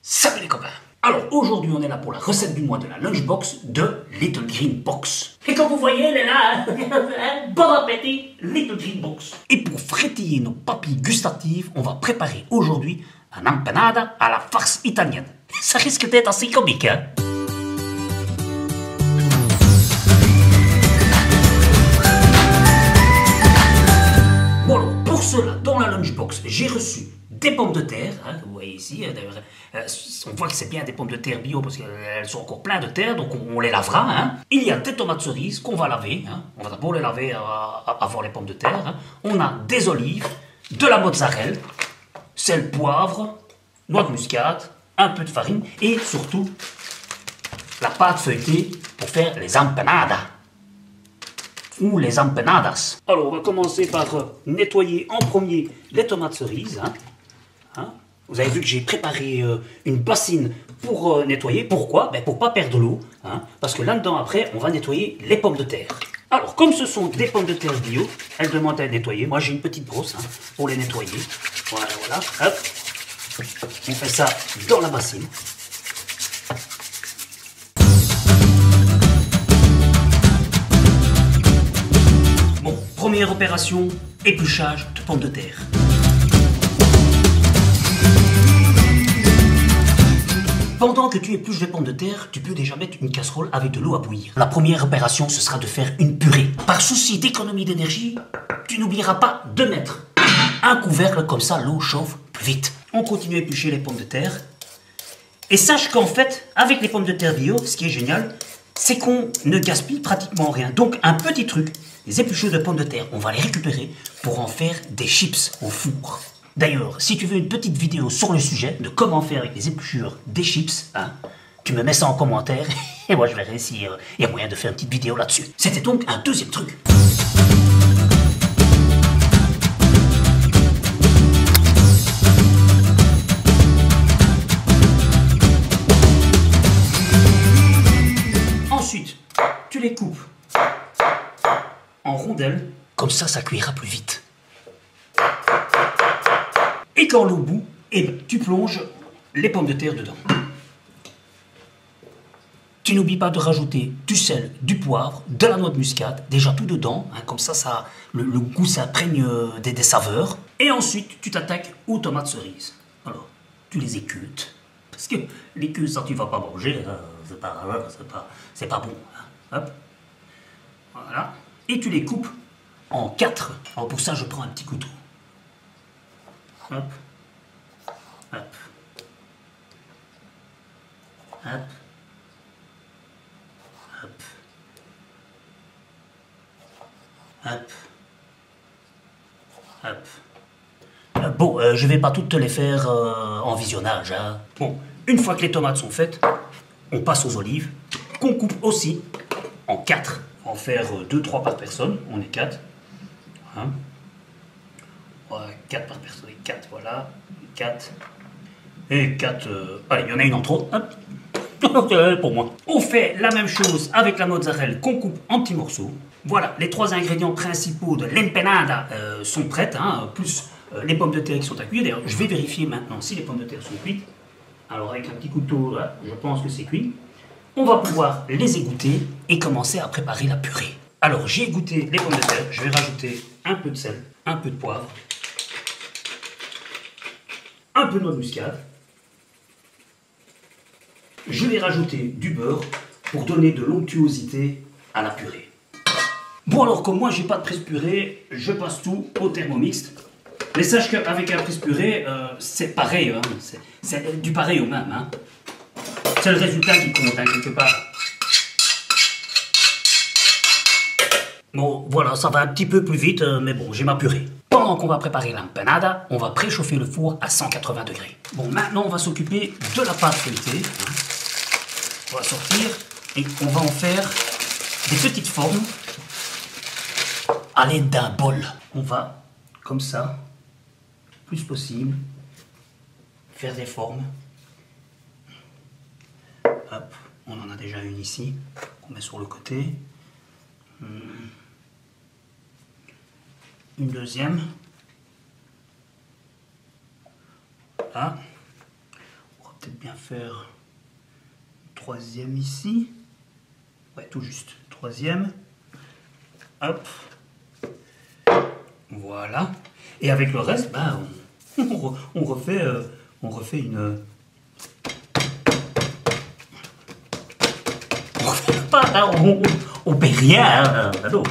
Salut les copains. Alors aujourd'hui on est là pour la recette du mois de la lunchbox de Little Green Box. Et comme vous voyez, elle est là. Bon appétit, Little Green Box. Et pour frétiller nos papilles gustatives, on va préparer aujourd'hui un empanada à la farce italienne. Ça risque d'être assez comique, hein? Bon alors, pour cela, dans la lunchbox, j'ai reçu des pommes de terre, hein, que vous voyez ici, d'ailleurs, on voit que c'est bien des pommes de terre bio parce qu'elles sont encore pleines de terre, donc on les lavera. Hein. Il y a des tomates cerises qu'on va laver, hein. On va d'abord les laver avant les pommes de terre. Hein. On a des olives, de la mozzarella, sel, poivre, noix de muscade, un peu de farine et surtout la pâte feuilletée pour faire les empanadas. Ou les empanadas. Alors on va commencer par nettoyer en premier les tomates cerises. Hein. Hein? Vous avez vu que j'ai préparé une bassine pour nettoyer. Pourquoi? Ben, pour ne pas perdre l'eau. Hein? Parce que là-dedans, après, on va nettoyer les pommes de terre. Alors, comme ce sont des pommes de terre bio, elles demandent à être nettoyées. Moi, j'ai une petite brosse hein, pour les nettoyer. Voilà, voilà. Hop. On fait ça dans la bassine. Bon, première opération, épluchage de pommes de terre. Pendant que tu épluches les pommes de terre, tu peux déjà mettre une casserole avec de l'eau à bouillir. La première opération, ce sera de faire une purée. Par souci d'économie d'énergie, tu n'oublieras pas de mettre un couvercle, comme ça l'eau chauffe plus vite. On continue à éplucher les pommes de terre. Et sache qu'en fait, avec les pommes de terre bio, ce qui est génial, c'est qu'on ne gaspille pratiquement rien. Donc un petit truc, les épluchures de pommes de terre, on va les récupérer pour en faire des chips au four. D'ailleurs, si tu veux une petite vidéo sur le sujet de comment faire avec les épluchures des chips, hein, tu me mets ça en commentaire et moi je verrai s'il y a moyen de faire une petite vidéo là-dessus. C'était donc un deuxième truc. Ensuite, tu les coupes en rondelles, comme ça cuira plus vite. Et quand l'eau bout, tu plonges les pommes de terre dedans. Tu n'oublies pas de rajouter du sel, du poivre, de la noix de muscade, déjà tout dedans, hein, comme ça le goût s'imprègne des saveurs. Et ensuite, tu t'attaques aux tomates cerises. Alors, tu les écultes, parce que l'écule, ça tu vas pas manger, hein, c'est pas bon. Hein. Hop. Voilà. Et tu les coupes en 4. Alors pour ça, je prends un petit couteau. Hop, hop, hop, hop, hop, hop. Bon, je vais pas toutes te les faire en visionnage. Hein. Bon, une fois que les tomates sont faites, on passe aux olives, qu'on coupe aussi en 4. On va en faire 2-3 par personne, on est 4. Hein. 4 par personne, 4, voilà, 4, et 4, allez, il y en a une en trop, hop, pour moi. On fait la même chose avec la mozzarella qu'on coupe en petits morceaux. Voilà, les 3 ingrédients principaux de l'empanada sont prêts, hein, plus les pommes de terre qui sont à cuire. D'ailleurs, je vais vérifier maintenant si les pommes de terre sont cuites. Alors, avec un petit couteau, là, je pense que c'est cuit. On va pouvoir les égoutter et commencer à préparer la purée. Alors, j'ai égoutter les pommes de terre, je vais rajouter un peu de sel, un peu de poivre, un peu de noix de muscade. Je vais rajouter du beurre pour donner de l'onctuosité à la purée. Bon alors, comme moi j'ai pas de presse-purée, je passe tout au Thermomix. Mais sache qu'avec un presse-purée, c'est pareil, hein, c'est du pareil au même. Hein. C'est le résultat qui compte, hein, quelque part. Bon, voilà, ça va un petit peu plus vite, mais bon, j'ai ma purée. Pendant qu'on va préparer l'empanada, on va préchauffer le four à 180 degrés. Bon, maintenant, on va s'occuper de la pâte feuilletée. On va sortir et on va en faire des petites formes à l'aide d'un bol. On va, comme ça, le plus possible, faire des formes. Hop, on en a déjà une ici, qu'on met sur le côté. Une deuxième. Là. On peut-être bien faire une troisième ici. Ouais, tout juste. Troisième. Hop. Voilà. Et avec le reste, ben, on refait une... On paie rien, hein, non.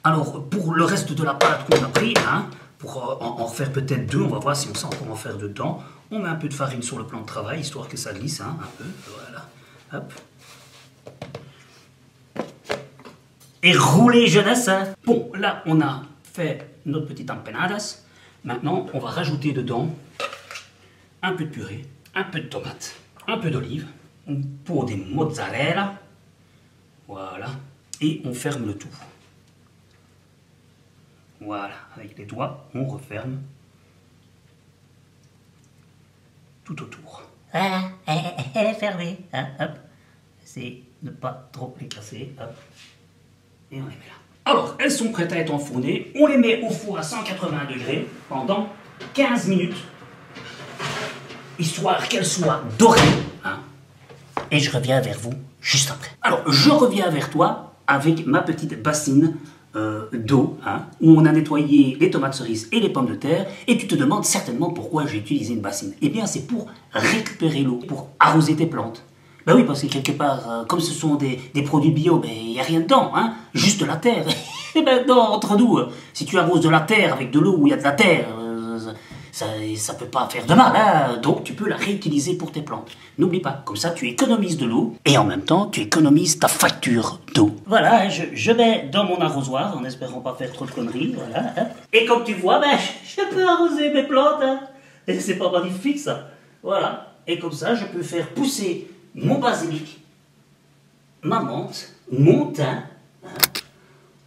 Alors, pour le reste de la pâte qu'on a pris, hein, pour en refaire peut-être deux, on va voir si on sait encore en faire dedans. On met un peu de farine sur le plan de travail, histoire que ça glisse, hein, un peu. Voilà. Hop. Et rouler jeunesse, hein. Bon, là, on a fait notre petite empanadas. Maintenant, on va rajouter dedans un peu de purée, un peu de tomate, un peu d'olive, une peau de mozzarella. Voilà. Et on ferme le tout. Voilà. Avec les doigts, on referme tout autour. Ah, elle est fermée. Hein, hop. C'est ne pas trop les casser. Hop. Et on les met là. Alors, elles sont prêtes à être enfournées. On les met au four à 180 degrés pendant 15 minutes. Histoire qu'elles soient dorées. Hein. Et je reviens vers vous juste après. Alors, je reviens vers toi avec ma petite bassine d'eau, hein, où on a nettoyé les tomates cerises et les pommes de terre. Et tu te demandes certainement pourquoi j'ai utilisé une bassine. Eh bien, c'est pour récupérer l'eau, pour arroser tes plantes. Ben oui, parce que quelque part, comme ce sont des produits bio, ben, il n'y a rien dedans, hein, juste de la terre. Et ben non, entre nous, si tu arroses de la terre avec de l'eau où il y a de la terre, ça peut pas faire de mal, hein, donc tu peux la réutiliser pour tes plantes. N'oublie pas, comme ça tu économises de l'eau, et en même temps tu économises ta facture d'eau. Voilà, je mets dans mon arrosoir, en espérant pas faire trop de conneries, voilà. Hein. Et comme tu vois, ben, je peux arroser mes plantes, hein. Et c'est pas magnifique ça. Voilà, et comme ça je peux faire pousser mon basilic, ma menthe, mon thym. Hein.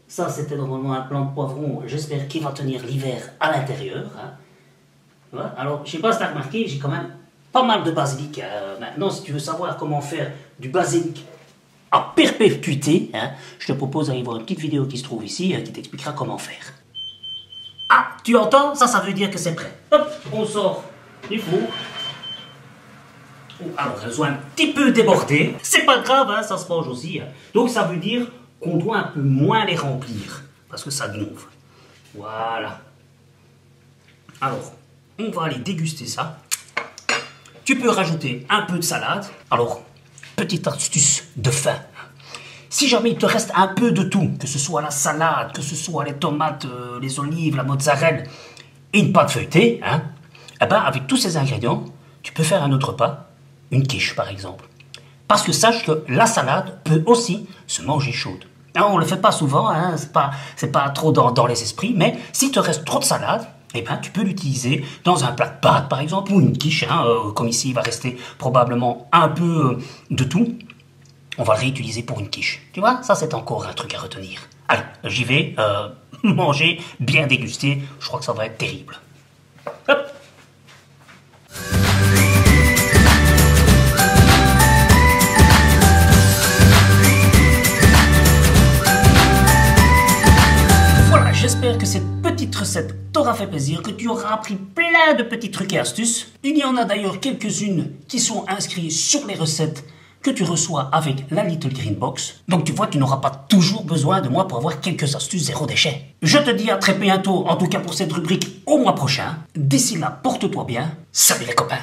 Ça, c'était normalement un plant de poivron. J'espère qu'il va tenir l'hiver à l'intérieur. Hein. Voilà. Alors, je ne sais pas si tu as remarqué, j'ai quand même pas mal de basilic. Maintenant, si tu veux savoir comment faire du basilic à perpétuité, hein, je te propose d'aller voir une petite vidéo qui se trouve ici, qui t'expliquera comment faire. Ah, tu entends? Ça veut dire que c'est prêt. Hop, on sort du four. Alors, elles sont un petit peu débordées. C'est pas grave, hein, ça se mange aussi. Hein. Donc, ça veut dire qu'on doit un peu moins les remplir. Parce que ça gonfle. Voilà. Alors, on va aller déguster ça. Tu peux rajouter un peu de salade. Alors, petite astuce de fin. Si jamais il te reste un peu de tout, que ce soit la salade, que ce soit les tomates, les olives, la mozzarella et une pâte feuilletée, hein, eh ben, avec tous ces ingrédients, tu peux faire un autre repas. Une quiche, par exemple. Parce que sache que la salade peut aussi se manger chaude. Alors, on ne le fait pas souvent, hein, c'est pas trop dans les esprits, mais si te reste trop de salade, eh ben, tu peux l'utiliser dans un plat de pâtes, par exemple, ou une quiche. Hein, comme ici, il va rester probablement un peu de tout. On va le réutiliser pour une quiche. Tu vois, ça, c'est encore un truc à retenir. Allez, j'y vais, manger, bien déguster. Je crois que ça va être terrible. Hop. J'espère que cette petite recette t'aura fait plaisir, que tu auras appris plein de petits trucs et astuces. Il y en a d'ailleurs quelques-unes qui sont inscrites sur les recettes que tu reçois avec la Little Green Box. Donc tu vois, tu n'auras pas toujours besoin de moi pour avoir quelques astuces zéro déchet. Je te dis à très bientôt, en tout cas pour cette rubrique, au mois prochain. D'ici là, porte-toi bien. Salut les copains!